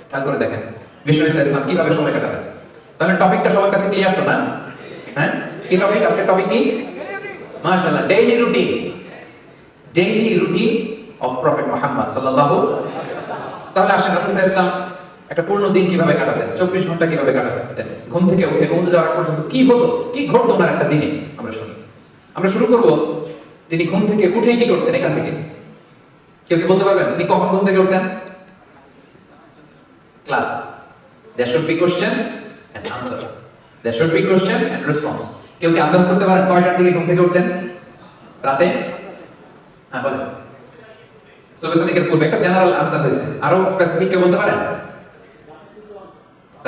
খেয়াল করে দেখেন বিষ্ণু ইসলাম কিভাবে সময় কাটাতেন। তাহলে টপিকটা সবার কাছে ক্লিয়ার তো না? হ্যাঁ, কি টপিক? আজকে টপিক কি? মাশাআল্লাহ, daily routine. Daily routine of prophet Muhammad সাল্লাল্লাহু। তাহলে আসেন রাসূল সাল্লাল্লাহু আলাইহি ওয়াসাল্লাম একটা পূর্ণ দিন কিভাবে কাটাতেন, 24 ঘন্টা কিভাবে কাটাতেন, ঘুম থেকে উঠে ঘুমোতে যাওয়ার পর্যন্ত কি হতো, কি ঘটতো না একটা দিনে, আমরা শুনি। আমরা শুরু করব তিনি ঘুম থেকে উঠে কি করতেন। এখান থেকে কেউ কি বলতে পারবেন তিনি কখন ঘুম থেকে উঠতেন? Class. There should be question and answer. There should be question and response. কেউ কি আন্দাজ করতে পারেন কয়টার দিকে ঘুম থেকে উঠতেন রাতে? হ্যাঁ বলেন। সুবহানাল্লাহের পূর্বে একটা জেনারেল আনসার হয়েছে, আরো স্পেসিফিক কেউ বলতে পারেন?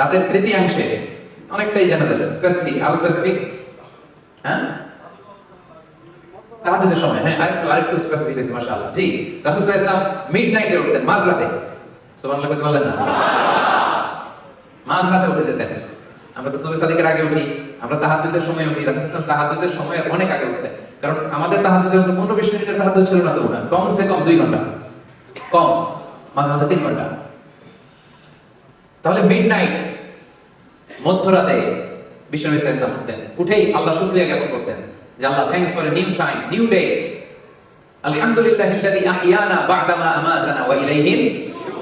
রাতের তৃতীয়াংশে। অনেকটাই জেনারেল, স্পেসিফিক আরো স্পেসিফিক। হ্যাঁ, তাহাজ্জুদের সময়। হ্যাঁ, আরেকটু স্পেসিফিক হয়েছে মাশাআল্লাহ। জি, রাসূল সাল্লাল্লাহু আলাইহি ওয়াসাল্লাম মিডনাইটে উঠতেন, মাঝরাতে। সুবহানাল্লাহ বলতে পারলেন না? মাঝরাতে উঠে যেতেন। আমরা তো সুবহ সাদিকের আগে উঠি, আমরা তাহাজ্জুদের সময় উঠি। রাসূল সাল্লাল্লাহু আলাইহি ওয়াসাল্লাম তাহাজ্জুদের সময় অনেক আগে উঠতেন, কারণ আমাদের তাহাজ্জুদের মতো 15-20 মিনিটের তাহাজ্জুদ ছিল না তো না, কমসে কম 2 ঘন্টা, কম মাঝে মাঝে 3 ঘন্টা। তাহলে মিডনাইট, মধ্যরাতে বিষ্ণু ইসলাম উঠতেন, উঠেই আল্লাহ শুকরিয়া জ্ঞাপন করতেন যে আল্লাহ thanks for a new time, new day, আলহামদুলিল্লাহিল্লাযী আহইয়ানা বা'দামা আমাতানা ওয়া ইলাইহিন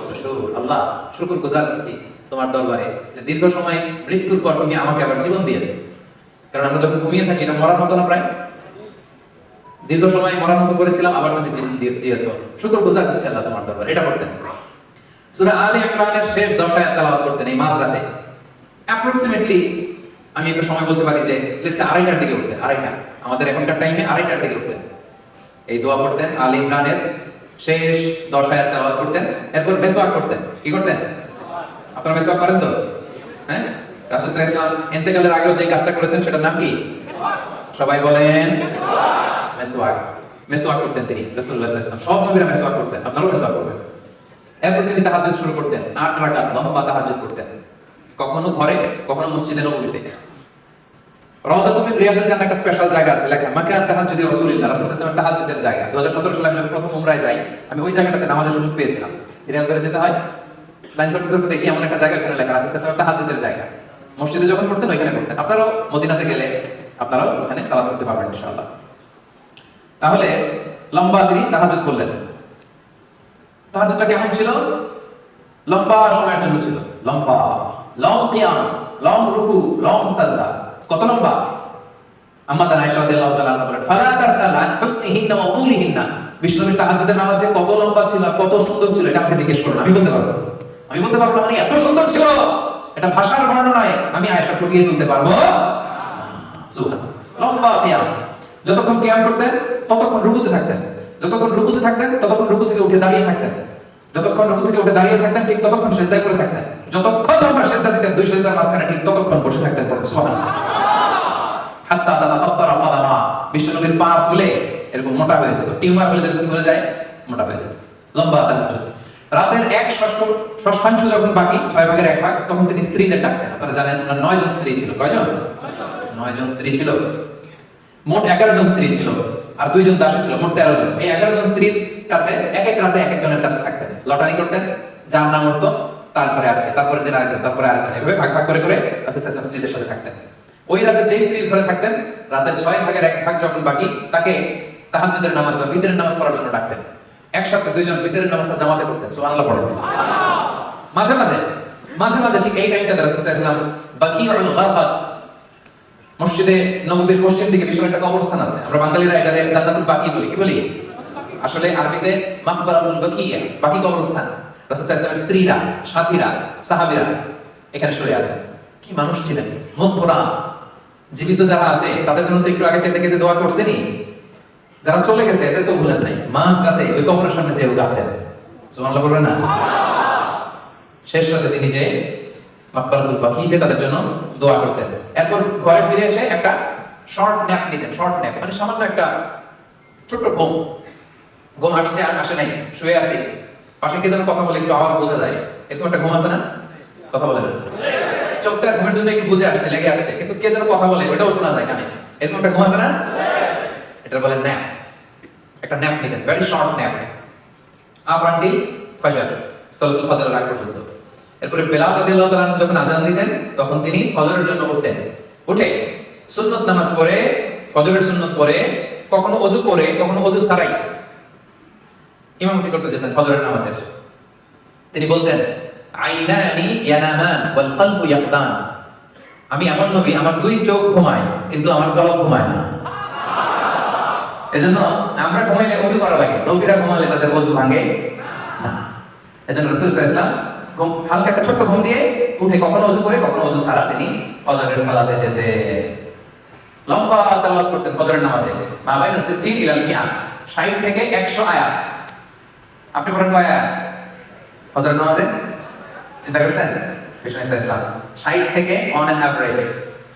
নুশুর। আল্লাহ শুকরগুজার হচ্ছি তোমার দরবারে যে দীর্ঘ সময় মৃত্যুর পর তুমি আমাকে আবার জীবন দিয়েছো। কারণ আমরা যখন ঘুমিয়ে থাকি এটা মরার মতো না, প্রায় দীর্ঘ সময় মরার মতো করেছিলাম, আবার তুমি জীবন দিয়েছো, শুকরগুজার হচ্ছি আল্লাহ তোমার দরবারে। এটা করতেন। সূরা আলে ইমরানের শেষ 10 আয়াত তেলাওয়াত করতেন এই মাঝরাতে। অ্যাপ্রক্সিমেটলি আমি একটা সময় বলতে পারি যে লেটস সে 2:30টার দিকে উঠতেন। 2:30, আমাদের এখনকার টাইমে 2:30টার দিকে উঠতেন। এই দোয়া পড়তেন, আলে ইমরানের শেষ 10 আয়াত তেলাওয়াত করতেন, এরপর মিসওয়াক করতেন। কি করতেন? আপনারা মিসওয়াক করেন তো? হ্যাঁ, রাসূল সাল্লাল্লাহু আলাইহি ওয়াসাল্লাম ইন্তেকালের আগেও যে কাজটা করেছেন সেটার নাম কি? সবাই বলেন মিসওয়াক। মিসওয়াক করতেন তিনি, রাসূলুল্লাহ সাল্লাল্লাহু আলাইহি ওয়াসাল্লাম। সব নবীরা মিসওয়াক করতেন, আপনারাও মিসওয়াক করবেন। এরপর তিনি তাহাজ্জুদ শুরু করতেন, 8 রাকাত লম্বা তাহাজ্জুদ করতেন, কখনো ঘরে, কখনো মসজিদে নববীতে। রাওদাতুম মিন রিয়াদিল জান্নাহ একটা স্পেশাল জায়গা আছে লেখা, মাকান তাহাজ্জুদি রাসূলুল্লাহ, রাসূল সাল্লাল্লাহু আলাইহি ওয়াসাল্লাম তাহাজ্জুদের জায়গা। 2017 সালে আমি প্রথম উমরায় যাই, আমি ওই জায়গাটাতে নামাজের সুযোগ পেয়েছিলাম। সিরিয়াল ধরে যেতে হয়, লাইন ধরতে ধরতে দেখি এমন একটা জায়গা ওখানে লেখা রাসূল সাল্লাল্লাহু আলাইহি ওয়াসাল্লাম তাহাজ্জুদের জায়গা। মসজিদে যখন পড়তেন ওইখানে পড়তেন। আপনারাও মদিনাতে গেলে আপনারাও ওখানে সালাত করতে পারবেন ইনশাআল্লাহ। তাহলে লম্বা তিনি তাহাজ্জুদ করলেন। তাহাজ্জুদটা কেমন ছিল? লম্বা সময়ের জন্য ছিল, লম্বা, লং কিয়াম, লং রুকু, লং সাজদা। কত লম্বা? আম্মা জান আয়েশা রাদিয়াল্লাহু তাআলা আনহা বলেন, ফালা তাসআল আন হুসনিহিন্না ওয়া তুলিহিন্না। বিষ্ণুবীর তাহাজ্জুদের নামাজ যে কত লম্বা ছিল, কত সুন্দর ছিল, এটা আমাকে জিজ্ঞেস করুন, আমি বলতে পারবো। আমি বলতে পারবো মানে এত সুন্দর ছিল, এটা ভাষার বর্ণনায় আমি আয়েশা ফুটিয়ে তুলতে পারবো। সুবহানাল্লাহ, লম্বা কিয়াম। যতক্ষণ কিয়াম করতেন ততক্ষণ রুকুতে থাকতেন, যতক্ষণ রুকুতে থাকতেন ততক্ষণ রুকু থেকে উঠে দাঁড়িয়ে থাকতেন, যতক্ষণ রুকু থেকে উঠে দাঁড়িয়ে থাকতেন ঠিক ততক্ষণ সিজদায় করে থাকতেন, যতক্ষণ লম্বা সিজদা দিতেন 2 সিজদার মাঝখানে ঠিক ততক্ষণ বসে থাকতেন। পড়ে সুবহানাল্লাহ। হাত্তা তাতাফাত্তারা কাদামা, বিশ্বনবীর পা ফুলে এরকম মোটা হয়ে যেত, টিউমার হলে যেরকম ফুলে যায় মোটা হয়ে যেত। লম্বা তাহাজ্জুদ। রাতের 1/6 যখন বাকি, 6 ভাগের 1 ভাগ, তখন তিনি স্ত্রীদের ডাকতেন। আপনারা জানেন ওনার 9 জন স্ত্রী ছিল। কয়জন? 9 জন স্ত্রী ছিল। মোট 11 জন স্ত্রী ছিল, আর 2 জন দাসী ছিল, মোট 13 জন। এই 11 জন স্ত্রীর কাছে এক এক রাতে এক একজনের কাছে থাকতেন, লটারি করতেন, যার নাম উঠতো তারপরে আজকে, তারপরে দিন আরেকজন, তারপরে আরেকজন, এভাবে ভাগ ভাগ করে করে রাসূল সাল্লাল্লাহু আলাইহি ওয়াসাল্লাম স্ত্রীদের সাথে থাকতেন। ওই রাতে যেই স্ত্রীর ঘরে থাকতেন, রাতের 6 ভাগের 1 ভাগ যখন বাকি, তাকে তাহাজ্জুদের নামাজ বা বিতরের নামাজ পড়ার জন্য ডাকতেন। একসাথে 2 জন বিতরের নামাজটা জামাতে পড়তেন। সুবহানাল্লাহ পড়েন। মাঝে মাঝে ঠিক এই টাইমটাতে রাসূল সাল্লাল্লাহু আলাইহি ওয়াসাল্লাম বাকিউল গারফাত, মসজিদে নববীর পশ্চিম দিকে বিশাল একটা কবরস্থান আছে, আমরা বাঙালিরা এটাকে জান্নাতুল বাকি বলি। কি বলি? আসলে আরবিতে মাকবারাতুল বাকিয়া, বাকি কবরস্থান। রাসূল সাল্লাল্লাহু আলাইহি ওয়াসাল্লামের স্ত্রীরা, সাথীরা, সাহাবীরা এখানে শুয়ে আছেন। কি মানুষ ছিলেন! মধ্যরা জীবিত যারা আছে তাদের জন্য তো একটু আগে কেঁদে কেঁদে দোয়া করছেনই, যারা চলে গেছে এদেরকেও ভুলেন নাই। মাঝরাতে ওই কবরের সামনে যেও কাঁদতেন। সুবহানাল্লাহ বলবেন না? শেষ রাতে তিনি যে মাকবারাতুল বাকিতে তাদের জন্য দোয়া করতেন। এরপর ঘরে ফিরে এসে একটা শর্ট ন্যাপ নিতেন। শর্ট ন্যাপ মানে সামান্য একটা ছোট্ট ঘুম। ঘুম আসছে আর আসে নাই, শুয়ে আছি, পাশে কে যেন কথা বলে, একটু আওয়াজ বোঝা যায়, এরকম একটা ঘুম আছে না? কথা বলে না, চোখটা ঘুমের জন্য একটু বুঝে আসছে, লেগে আসছে, কিন্তু কে যেন কথা বলে ওটাও শোনা যায় কানে, এরকম একটা ঘুম আছে না? এটা বলে ন্যাপ। একটা ন্যাপ নিতেন, very short nap, up until ফজর, সালাতুল ফজরের আগ পর্যন্ত। এরপরে বেলাল রাদিয়াল্লাহু তাআলা যখন আযান দিতেন তখন তিনি ফজরের জন্য উঠতেন, উঠে সুন্নত নামাজ পড়ে, ফজরের সুন্নত পড়ে, কখনো ওযু করে কখনো ওযু ছাড়াই ইমামতি করতে যেতেন ফজরের নামাজের। তিনি বলতেন আইনানি ইয়ানামান ওয়াল কলবু ইয়াকদান, আমি এমন নবী আমার দুই চোখ ঘুমায় কিন্তু আমার কলব ঘুমায় না। এজন্য আমরা ঘুমাইলে ওযু করা লাগে, নবীরা ঘুমালে তাদের ওযু ভাঙে না। এজন্য রাসূল সাল্লাল্লাহু আলাইহি ওয়াসাল্লাম হালকা একটা ছোট্ট ঘুম দিয়ে উঠে কখনো ওযু করে কখনো ওযু ছাড়া তিনি ফজরের সালাতে যেতে লম্বা তেলাওয়াত করতেন ফজরের নামাজে। মা বাইনা 60 ইলাল মিয়া, 60 থেকে 100 আয়াত। আপনি পড়েন কয় আয়াত ফজরের নামাজে? চিন্তা করছেন? বিষ্ণু ইসলাম 60 থেকে অন অ্যান এভারেজ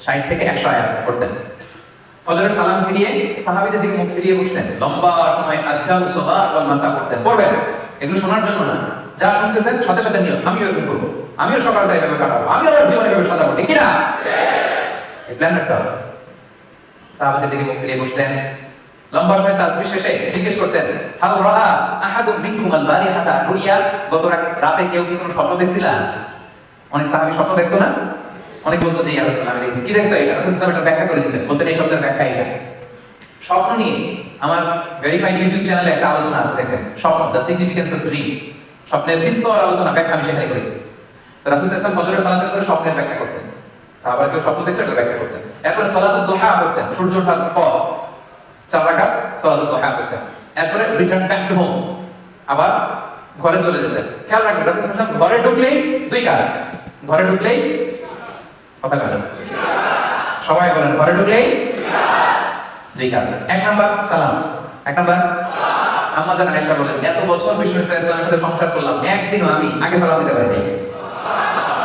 60 থেকে 100 আয়াত পড়তেন। ফজরের সালাম ফিরিয়ে সাহাবীদের দিকে মুখ ফিরিয়ে বসতেন, লম্বা সময় আজকাল সাবাহ ওয়াল মাসা পড়তেন। পড়বেন এগুলো শোনার জন্য না, যা শুনতেছেন সাথে সাথে নিয়ত আমিও এরকম করবো, আমিও সকালটা এভাবে কাটাবো, আমিও আমার জীবনে এভাবে সাজাবো, ঠিক না? এই প্ল্যান একটা সাহাবীদের দিকে মুখ ফিরিয়ে বসতেন, লম্বা সময় তাসবিহ শেষে জিজ্ঞেস করতেন হাল রাআ আহাদুম মিনকুম আল বারিহাতা রুইয়া, গত রাতে কেউ কি কোনো স্বপ্ন দেখছিলা? অনেক সাহাবী স্বপ্ন দেখতো না? অনেক বলতো যে ইয়া রাসূলুল্লাহ আমি দেখছি। কি দেখছো এটা? রাসূলুল্লাহ এটা ব্যাখ্যা করে দিতেন, বলতেন এই শব্দের ব্যাখ্যা এটা। স্বপ্ন নিয়ে আমার ভেরিফাইড ইউটিউব চ্যানেলে একটা আলোচনা আছে, দেখেন স্বপ্ন দ্য সিগনিফিকেন্স অফ ড্রিম, স্বপ্নের বিস্তর আলোচনা ব্যাখ্যা আমি সেখানে করেছি। তো রাসূল সাল্লাল্লাহু আলাইহি ওয়াসাল্লাম ফজরের সালাতের পরে স্বপ্নের ব্যাখ্যা করতেন, সাহাবারা কেউ স্বপ্ন দেখলে এটা ব্যাখ্যা করতেন। এরপরে সালাতুদ দুহা করতেন, সূর্য ওঠার পর 4 রাকাত সালাতুদ দুহা করতেন। এরপরে রিটার্ন ব্যাক টু হোম, আবার ঘরে চলে যেতেন। খেয়াল রাখবেন রাসূল সাল্লাল্লাহু আলাইহি ওয়াসাল্লাম ঘরে ঢুকলেই দুই কাজ, ঘরে ঢুকলেই কথা বলেন সবাই বলেন, ঘরে ঢুকলেই দুই কাজ। এক নাম্বার সালাম, এক নাম্বার আম্মা জান আয়েশা বলেন এত বছর বিষ্ণু ইসলামের সাথে সংসার করলাম, একদিনও আমি আগে সালাম দিতে পারিনি।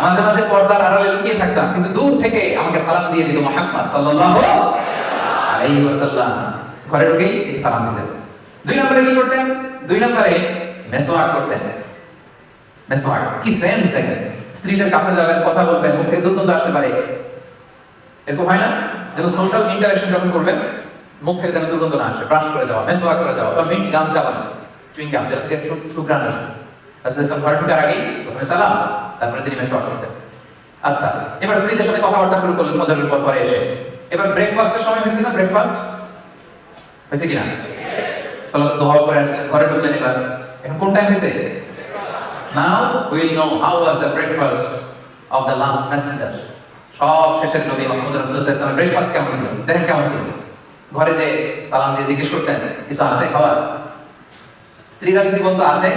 মাঝে মাঝে পর্দার আড়ালে লুকিয়ে থাকতাম, কিন্তু দূর থেকে আমাকে সালাম দিয়ে দিত মুহাম্মদ সাল্লাল্লাহু আলাইহি ওয়াসাল্লাম। ঘরে ঢুকেই সালাম দিতেন। দুই নম্বরে কি করতেন? দুই নম্বরে মেসওয়াক করতেন। মেসওয়াক কি সেন্স দেখেন, স্ত্রীদের কাছে যাবেন, কথা বলবেন, মুখ থেকে দুর্গন্ধ আসতে পারে, এরকম হয় না? যেন সোশ্যাল ইন্টারঅ্যাকশন যখন করবেন মুখ থেকে যেন দুর্গন্ধ না আসে, ব্রাশ করে যাওয়া, মেসওয়াক করে যাওয়া, অথবা মিন্ট গাম চাবানো, চুইং গাম, যাতে থেকে সুঘ্রাণ আসে। রাসূলুল্লাহ ঘরে ঢোকার আগেই প্রথমে সালাম, তারপরে তিনি মেসওয়াক করতেন। আচ্ছা, এবার স্ত্রীদের সাথে কথাবার্তা শুরু করলেন ফজরের পর পরে এসে। এবার ব্রেকফাস্টের সময় হয়েছে না? ব্রেকফাস্ট হয়েছে কিনা? সালাতুদ দুহা করে আসলেন, ঘরে ঢুকলেন। এবার এখন কোন টাইম হয়েছে? Now we will know how was the breakfast of the last messenger. সব শেষের নবী মুহাম্মদ রাসূলুল্লাহ সাল্লাল্লাহু আলাইহি ওয়াসাল্লাম ব্রেকফাস্ট কেমন ছিল দেখেন, কেমন ছিল। ঘরে যে সালাম দিয়ে জিজ্ঞেস করতেন কিছু আছে খাবার, স্ত্রীরা যদি বলতো আছে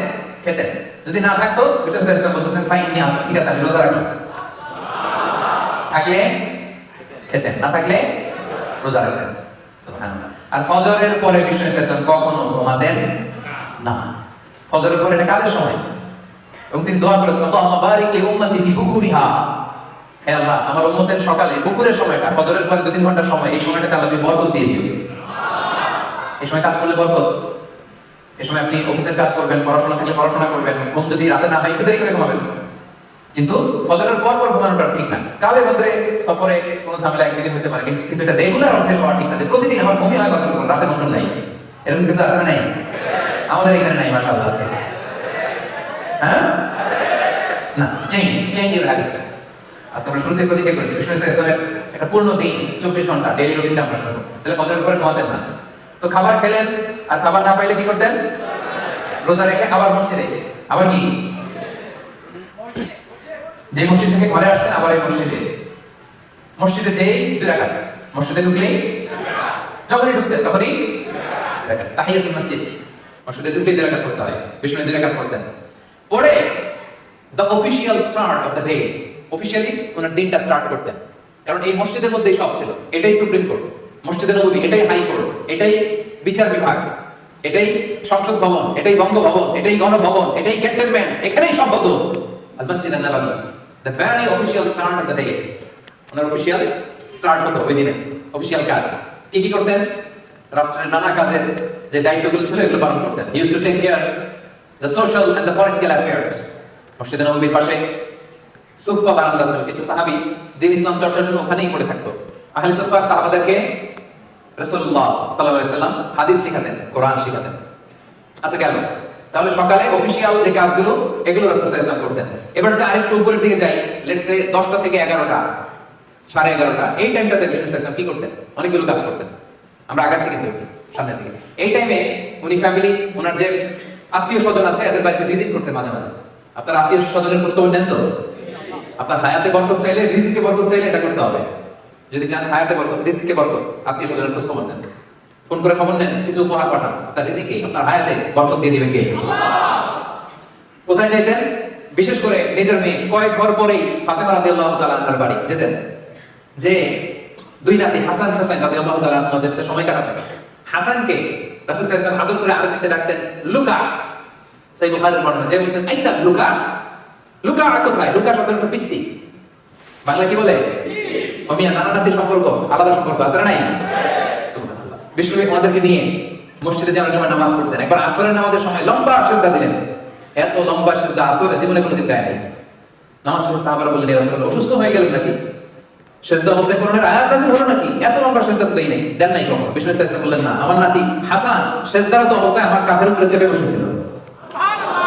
খেতেন, যদি না থাকতো রাসূলুল্লাহ সাল্লাল্লাহু আলাইহি ওয়াসাল্লাম বলতেন ফাইন নিয়ে আসো, ঠিক আছে আমি রোজা রাখলাম। থাকলে খেতেন, না থাকলে রোজা রাখতেন। সুবহানাল্লাহ। আর ফজরের পরে বিষ্ণু সাল্লাল্লাহু আলাইহি ওয়াসাল্লাম কখনো ঘুমাতেন না। ফজরের পরে এটা কাজের সময়, এবং তিনি দোয়া করেছেন আল্লাহুম্মা বারিক লি উম্মতি ফি বুকুরিহা, হে আল্লাহ আমার উম্মতের সকালে বুকুরের সময়টা, ফজরের পরে 2-3 ঘন্টার সময়, এই সময়টাতে আল্লাহ তুমি বরকত দিয়ে দিও। এই সময় কাজ করলে বরকত, এই সময় আপনি অফিসের কাজ করবেন, পড়াশোনা থাকলে পড়াশোনা করবেন, ঘুম যদি রাতে না হয় একটু দেরি করে ঘুমাবেন, কিন্তু ফজরের পর পর ঘুমানোটা ঠিক না। কালে ভদ্রে সফরে কোনো ঝামেলা একদিন হতে পারে, কিন্তু এটা রেগুলার অভ্যাস হওয়া ঠিক না যে প্রতিদিন আমার ঘুমিয়ে হয় ফজর পর রাতে ঘুম নাই। এরকম কিছু আছে না? নাই, আমাদের এখানে নাই, মাশাআল্লাহ আছে। হ্যাঁ না, চেঞ্জ ইউর হ্যাবিট। আজকে আমরা শুরুতে প্রতিজ্ঞা করেছি বিষ্ণু ইসলামের একটা পূর্ণ দিন 24 ঘন্টা ডেইলি রুটিনটা আমরা শুনবো। তাহলে ফজরের পরে ঘুমাতেন না, তো খাবার খেলেন, আর খাবার না পাইলে কি করতেন? রোজা রেখে আবার মসজিদে, আবার কি যে মসজিদ থেকে ঘরে আসছেন আবার এই মসজিদে যেই 2 রাকাত, মসজিদে ঢুকলেই যখনই ঢুকতেন তখনই তাহিয়াতুল মসজিদ, মসজিদে ঢুকলেই 2 রাকাত করতে হয়। বিষ্ণু 2 রাকাত করতেন, পরে the official start of the day, officially ওনার দিনটা স্টার্ট করতেন। কারণ এই মসজিদের মধ্যেই সব ছিল, এটাই সুপ্রিম কোর্ট, মসজিদে নববী এটাই হাই কোর্ট, এটাই বিচার বিভাগ, এটাই সংসদ ভবন, এটাই বঙ্গভবন, এটাই গণভবন, এটাই ক্যান্টনমেন্ট, এখানেই সব হতো। আল মসজিদ আন-নববী, the very official start of the day, ওনার অফিশিয়াল স্টার্ট হতো ওই দিনে। অফিশিয়াল কাজ কি কি করতেন? রাষ্ট্রের নানা কাজের যে দায়িত্বগুলো ছিল এগুলো পালন করতেন। He used to take care the social and the political affairs. মসজিদে নববীর পাশে সুফা বারান্দা ছিল, কিছু সাহাবী দিন ইসলাম চর্চার জন্য ওখানেই পড়ে থাকতো। আহলে সুফা সাহাবাদেরকে রাসূলুল্লাহ সাল্লাল্লাহু আলাইহি ওয়াসাল্লাম হাদিস শিখাতেন, কোরআন শিখাতেন। আচ্ছা গেল, তাহলে সকালে অফিসিয়াল যে কাজগুলো এগুলো রাসূল সাল্লাল্লাহু আলাইহি ওয়াসাল্লাম করতেন। এবার তো আরেকটু উপরের দিকে যাই, লেটস সে 10টা থেকে 11টা, 11:30, এই টাইমটাতে রাসূল সাল্লাল্লাহু আলাইহি ওয়াসাল্লাম কি করতেন? অনেকগুলো কাজ করতেন। আমরা আগাচ্ছি কিন্তু সামনের দিকে। এই টাইমে উনি ফ্যামিলি, ওনার যে আত্মীয় স্বজন আছে এদের বাড়িতে ভিজিট করতেন মাঝে মাঝে। আপনার আত্মীয় স্বজনের খোঁজ খবর নেন তো? আপনার হায়াতে বরকত চাইলে, রিজিকে বরকত চাইলে এটা করতে হবে। যদি চান হায়াতে বরকত, রিজিকে বরকত, আত্মীয় স্বজনের খোঁজ খবর নেন, ফোন করে খবর নেন, কিছু উপহার পাঠান। আপনার রিজিকে, আপনার হায়াতে বরকত দিয়ে দিবে কে? কোথায় যাইতেন? বিশেষ করে নিজের মেয়ে কয়েক ঘর পরেই ফাতেমা রাদিয়াল্লাহু তাআলা আনহার বাড়ি যেতেন, যে দুই নাতি হাসান হোসেন রাদিয়াল্লাহু তাআলা আনহুদের সাথে সময় কাটাতেন। হাসানকে রাসূল সাল্লাল্লাহু আলাইহি ওয়াসাল্লাম আদর করে আরবিতে ডাকতেন লুকা। সহিহ বুখারীর বর্ণনা, যে বলতেন আইনা লুকা, লুকা কোথায়? লুকা শব্দের অর্থ পিচ্ছি, বাংলা কি বলে? ওমিয়া নানা নাতির সম্পর্ক আলাদা সম্পর্ক আছে না নাই? সুবহানাল্লাহ। বিশ্বনবী ওনাদেরকে নিয়ে মসজিদে যাওয়ার সময় নামাজ পড়তেন। একবার আসরের নামাজের সময় লম্বা সিজদা দিলেন। এত লম্বা সিজদা আসরে জীবনে কোনোদিন দেয় নাই। নামাজ পড়ে সাহাবারা বললেন, ইয়া রাসূলুল্লাহ, অসুস্থ হয়ে গেলেন নাকি? সিজদা অবস্থায় কোরআনের আয়াত নাযিল হলো নাকি? এত লম্বা সিজদা তো দেই নাই, দেন নাই কখনো। বিশ্বনবী সাল্লাল্লাহু আলাইহি ওয়াসাল্লাম বললেন, না, আমার নাতি হাসান সিজদারত অবস্থায় আমার কাঁধের উপরে চেপে বসেছিল,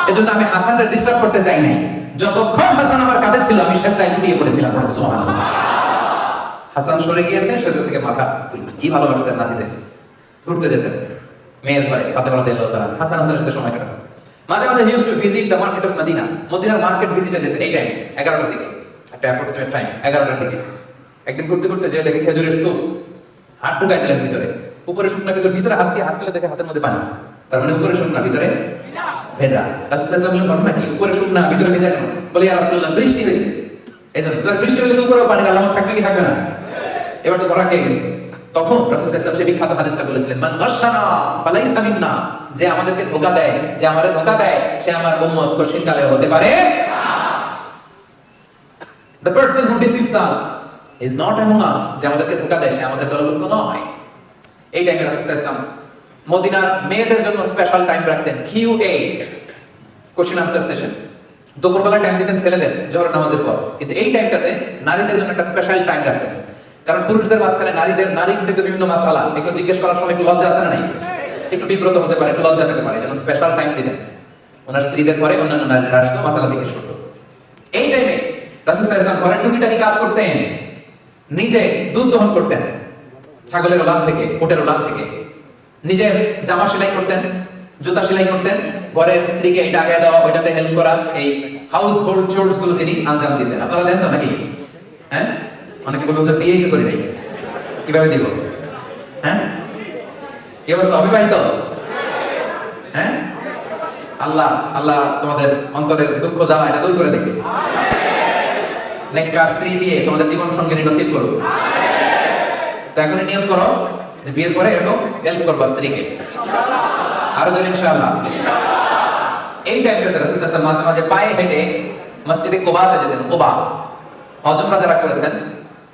এজন্য আমি হাসানকে ডিস্টার্ব করতে চাই নাই। যতক্ষণ হাসান আমার কাঁধে ছিল আমি সিজদায় লুটিয়ে পড়েছিলাম। সুবহানাল্লাহ। হাসান সরে গিয়েছে, সিজদা থেকে মাথা তুলেছে। কি ভালোবাসতেন নাতিদের। ঘুরতে যেতেন মেয়ের ঘরে, ফাতেমা রাদিয়াল্লাহু তাআলা হাসান হাসানের সাথে সময় কাটাতেন। মাঝে মাঝে he used to visit the market of Medina. মদিনার মার্কেট ভিজিটে যেতেন এই টাইম 11টার দিকে, একটা অ্যাপ্রক্সিমেট টাইম 11টার দিকে। একদিন ঘুরতে ঘুরতে যে দেখে খেজুরের স্তূপ, হাত ঢুকাই দিলেন ভিতরে। উপরে শুকনা, ভিতরে হাত দিয়ে হাত তুলে দেখে হাতের মধ্যে পানি। তার মানে উপরে শুকনা, ভিতরে ভেজা। রাসূল সাল্লাল্লাহু আলাইহি ওয়াসাল্লাম বলেন, নাকি উপরে শুকনা ভিতরে ভেজা কেন? বলে, ইয়া রাসূলুল্লাহ, বৃষ্টি হয়েছে এজন্য। তো বৃষ্টি হলে তো উপরে পানির আলামত থাকবে কি থাকবে না? এবার তো ধরা খেয়ে গেছে। তখন রাসূল সাল্লাল্লাহু আলাইহি ওয়াসাল্লাম সেই বিখ্যাত হাদিসটা বলেছিলেন, মান গাশশানা ফালাইসা মিন্না, যে আমাদেরকে ধোঁকা দেয়, যে আমারে ধোঁকা দেয়, সে আমার উম্মত কশিনকালে হতে পারে না। The person who deceives us is not among us, যে আমাদেরকে ধোঁকা দেয় সে আমাদের দলভুক্ত নয়। এই টাইমে রাসূল সাল্লাল্লাহু আলাইহি ওয়াসাল্লাম মদিনার মেয়েদের জন্য স্পেশাল টাইম রাখতেন, QA, কোশ্চেন আনসার সেশন। দুপুরবেলা টাইম দিতেন ছেলেদের জোহর নামাজের পর, কিন্তু এই টাইমটাতে নারীদের জন্য একটা স্পেশাল টাইম রাখতেন। কারণ পুরুষদের মাঝখানে নারী ঘটিত বিভিন্ন মাসালা এগুলো জিজ্ঞেস করার সময় একটু লজ্জা আছে না নাই? একটু বিব্রত হতে পারে, একটু লজ্জা পেতে পারে, যেন স্পেশাল টাইম দিতেন। ওনার স্ত্রীদের ঘরে অন্যান্য নারীরা আসতো, মাসালা জিজ্ঞেস করতো। এই টাইমে রাসূল সাল্লাল্লাহু আলাইহি ওয়াসাল্লাম ঘরের টুকিটাকি কাজ করতেন, নিজে দুধ দহন করতেন ছাগলের ওলান থেকে, উটের ওলান থেকে, নিজের জামা সেলাই করতেন, জুতা সেলাই করতেন, ঘরের স্ত্রীকে এটা আগায় দেওয়া, ওইটাতে হেল্প করা, এই হাউস হোল্ড চোরস গুলো তিনি আঞ্জাম দিতেন। আপনারা দেন তো নাকি? হ্যাঁ, অনেকে বলবেন যে বিয়ে করি নাই, কিভাবে দিব? হ্যাঁ, কি অবস্থা? অবিবাহিত? হ্যাঁ, আল্লাহ আল্লাহ তোমাদের অন্তরের দুঃখ জ্বালা এটা দূর করে দেখবে, নেককার স্ত্রী দিয়ে তোমাদের জীবন সঙ্গী নসিব করুক। তো এখন নিয়ত করো যে বিয়ের পরে এরকম হেল্প করবা স্ত্রীকে, আরো জোরে ইনশাআল্লাহ। এই টাইমটাতে রাসূল সাল্লাল্লাহু আলাইহি ওয়াসাল্লাম মাঝে মাঝে পায়ে হেঁটে মসজিদে কুবাতে যেতেন। কুবা হজমরা যারা করেছেন,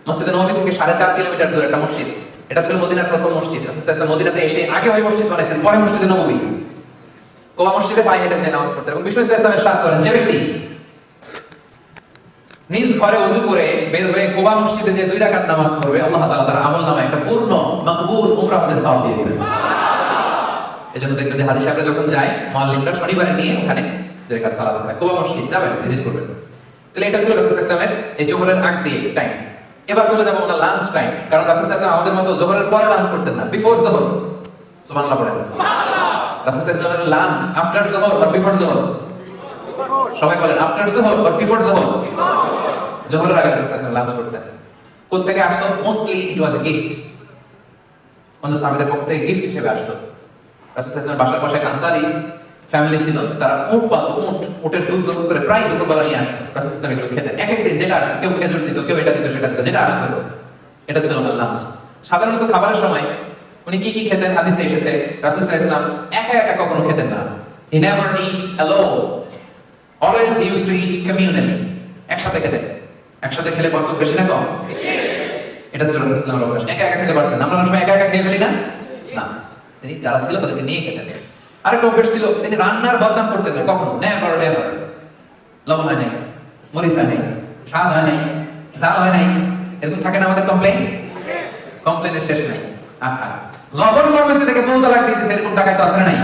মসজিদে নববী থেকে 4.5 কিলোমিটার দূরে একটা মসজিদ। এটা ছিল মদিনার প্রথম মসজিদ। রাসূল সাল্লাল্লাহু আলাইহি ওয়াসাল্লাম মদিনাতে এসে আগে ওই মসজিদ বানাইছেন, পরে মসজিদে নববী। কুবা মসজিদে পায়ে হেঁটে যে নামাজ পড়তেন এবং বিষ্ণু সাল্লাল্লাহু আলাইহি ওয়াসাল্লাম ইরশাদ করেন, যে ব্যক্তি নিজ ঘরে ওযু করে বের হয়ে কুবা মসজিদে যে 2 রাকাত নামাজ পড়বে, আল্লাহ তাআলা তার আমলনামায় একটা পূর্ণ মাকবুল উমরা হজের সওয়াব দিয়ে দিবেন। এজন্য দেখবেন যে হাজী সাহেবরা যখন যায়, মুআল্লিমরা শনিবারে নিয়ে ওখানে 2 রাকাত সালাত পড়ে, কুবা মসজিদ যাবেন, ভিজিট করবেন। তাহলে এটা ছিল রাসূল সাল্লাল্লাহু আলাইহি ওয়াসাল্লামের এই জোহরের আগ দিয়ে টাইম। এবার চলে যাব ওনার লাঞ্চ টাইম, কারণ রাসূল সাল্লাল্লাহু আলাইহি ওয়াসাল্লাম আমাদের মতো জোহরের পরে লাঞ্চ করতেন না, বিফোর জোহর। সুবহানাল্লাহ পড়েন। সুবহানাল্লাহ। রাসূল সাল্লাল্লাহু আলাইহি ওয়াসাল্লামের লাঞ্চ আফটার জোহর অর বিফোর জোহর? সবাই বলেন, আফটার জোহর অর বিফোর জোহর? জোহরের আগে রাসূল সাল্লাল্লাহু আলাইহি ওয়াসাল্লাম লাঞ্চ করতেন। কোথা থেকে আসতো? Mostly it was a gift, অন্য সাহাবীদের পক্ষ থেকে গিফট হিসেবে আসতো। রাসূল সাল্লাল্লাহু আলাইহি ওয়াসাল্লামের বাসার পাশে আনসারী ফ্যামিলি ছিল, তারা উট পালতো, উটের দুধ দহন করে প্রায় দুপুরবেলা নিয়ে আসতো। রাসূল সাল্লাল্লাহু আলাইহি ওয়াসাল্লাম এগুলো খেতেন। এক এক দিন যেটা আসতো, কেউ খেজুর দিত, কেউ এটা দিত, সেটা দিত, যেটা আসতো এটা ছিল ওনার লাঞ্চ। সাধারণত খাবারের সময় উনি কি কি খেতেন হাদিসে এসেছে, রাসূল সাল্লাল্লাহু আলাইহি ওয়াসাল্লাম একা একা কখনো খেতেন না। He never eat alone, always he used to eat communally. একসাথে খেতেন। একসাথে খেলে বরকত বেশি না কম? বেশি। এটা ছিল রাসূল সাল্লাল্লাহু আলাইহি ওয়াসাল্লাম। একা একা খেতে পারতেন। আমরা সবাই একা একা খেয়ে ফেলি না? না, তিনি যারা ছিল তাদেরকে নিয়ে খেতেন। আরেকটা অভ্যাস ছিল, তিনি রান্নার বদনাম করতেন না কখনো, নেভার এভার। লবণ হয় নাই, মরিচ হয় নাই, স্বাদ হয় নাই, ঝাল হয় নাই, এরকম থাকে না আমাদের কমপ্লেইন? কমপ্লেইনের শেষ নাই। আহা, লবণ কম হয়েছে দেখে বউ তালাক দিয়ে দিয়েছে, এরকম টাকায় তো আসে নাই?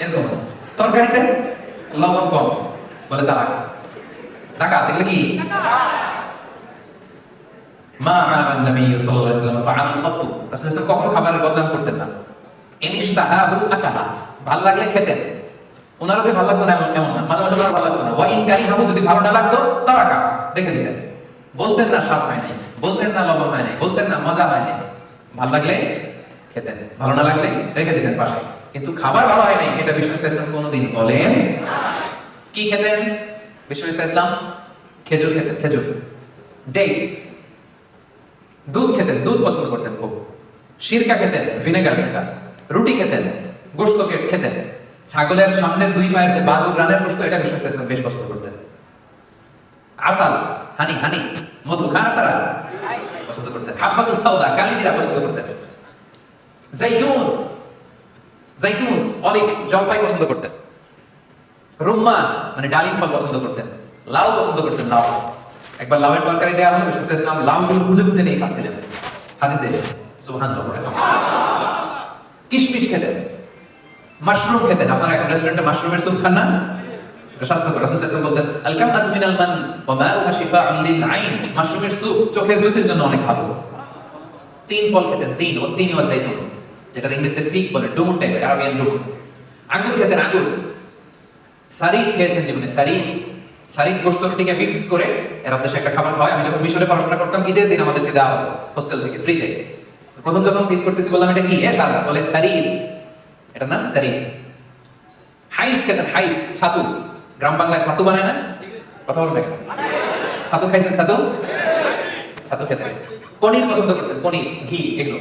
এরকম আছে। তরকারিতে লবণ কম, বলে তালাক। ডাকাত, এগুলো কি? মা আমান নবী সাল্লাল্লাহু আলাইহি ওয়াসাল্লাম তাআমান কত্তু, রাসূল সাল্লাল্লাহু কখনো খাবারের বদনাম করতেন না। ইনশতাহাহু আকালা, ভাল লাগলে খেতেন। ওনারও যে ভালো লাগতো না এমন না, মাঝে মাঝে ওনার ভালো লাগতো না। ওয়া ইন কারিহাহু, যদি ভালো না লাগতো তারাকা, রেখে দিতেন। বলতেন না স্বাদ হয় নাই, বলতেন না লবণ হয় নাই, বলতেন না মজা হয় নাই। ভালো লাগলে খেতেন, ভালো না লাগলে রেখে দিতেন পাশে। কিন্তু খাবার ভালো হয় নাই এটা বিষ্ণু ইসলাম কোনোদিন বলেন। কি খেতেন বিষ্ণু ইসলাম? খেজুর খেতেন, খেজুর, ডেটস, দুধ খেতেন, দুধ পছন্দ করতেন খুব। সিরকা খেতেন, ভিনেগার সেটা। রুটি খেতেন, গোশত খেতেন। ছাগলের সামনের দুই পায়ের যে বাজুর রানের গোশত, এটা বিষ্ণু ইসলাম বেশ পছন্দ করতেন। আসাল, হানি, হানি, মধু খান আপনারা? পছন্দ করতেন। হাব্বাতুস সাউদা, কালিজিরা পছন্দ করতেন। জাইতুন, জাইতুন, অলিভস, জলপাই পছন্দ করতেন। রুম্মান মানে ডালিম ফল পছন্দ করতেন। লাউ পছন্দ করতেন, লাউ। একবার লাউয়ের তরকারি দেওয়া হলো, বিষ্ণু ইসলাম লাউগুলো খুঁজে খুঁজে নিয়ে খাচ্ছিলেন। হাদিসে সুবহানাল্লাহ। কিশমিশ খেতেন, মাশরুম খেতেন। আপনারা এখন রেস্টুরেন্টে মাশরুমের স্যুপ খান না? স্বাস্থ্যকর। রাসূল সাল্লাল্লাহু আলাইহি ওয়াসাল্লাম বলতেন আল কামআতু মিনাল মান ওয়া মাউহা শিফাউন লিল আইন, মাশরুমের স্যুপ চোখের জ্যোতির জন্য অনেক ভালো। তিন ফল খেতেন, তিন, ও তিন ওয়া জাইতুন, যেটা ইংরেজিতে ফিগ বলে, ডুমুর টাইপের, আরবিয়ান ডুমুর। আঙ্গুর খেতেন, আঙ্গুর। সারিদ খেয়েছেন জীবনে, সারিদ। সারিদ গোশত রুটিকে মিক্স করে এর দেশে একটা খাবার খাওয়ায়। আমি যখন মিশরে পড়াশোনা করতাম, ঈদের দিন আমাদেরকে দেওয়া হতো হোস্টেল থেকে, ফ্রিতে। প্রথম যখন ঈদ করতেছি বললাম এটা কি? সাদা, বলে সারিদ, এটার নাম সারিদ। হাইস খেতেন, হাইস, ছাতু। গ্রাম বাংলায় ছাতু বানায় না? কথা বলবেন না? ছাতু খাইছেন? ছাতু, ছাতু খেতেন। পনির পছন্দ করতেন, পনির, ঘি, এগুলো।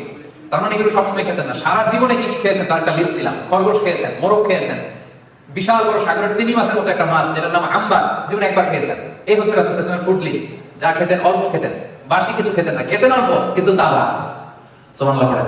তার মানে এগুলো সবসময় খেতেন না, সারা জীবনে কি কি খেয়েছেন তার একটা লিস্ট দিলাম। খরগোশ খেয়েছেন, মোরগ খেয়েছেন, বিশাল বড় সাগরের তিমি মাছের মতো একটা মাছ যেটার নাম আম্বার, জীবনে একবার খেয়েছেন। এই হচ্ছে রাসূল সাল্লাল্লাহু আলাইহি ওয়াসাল্লামের ফুড লিস্ট। যা খেতেন অল্প খেতেন, বাসি কিছু খেতেন না, খেতেন অল্প কিন্তু তাজা। সুবহানাল্লাহ পড়েন।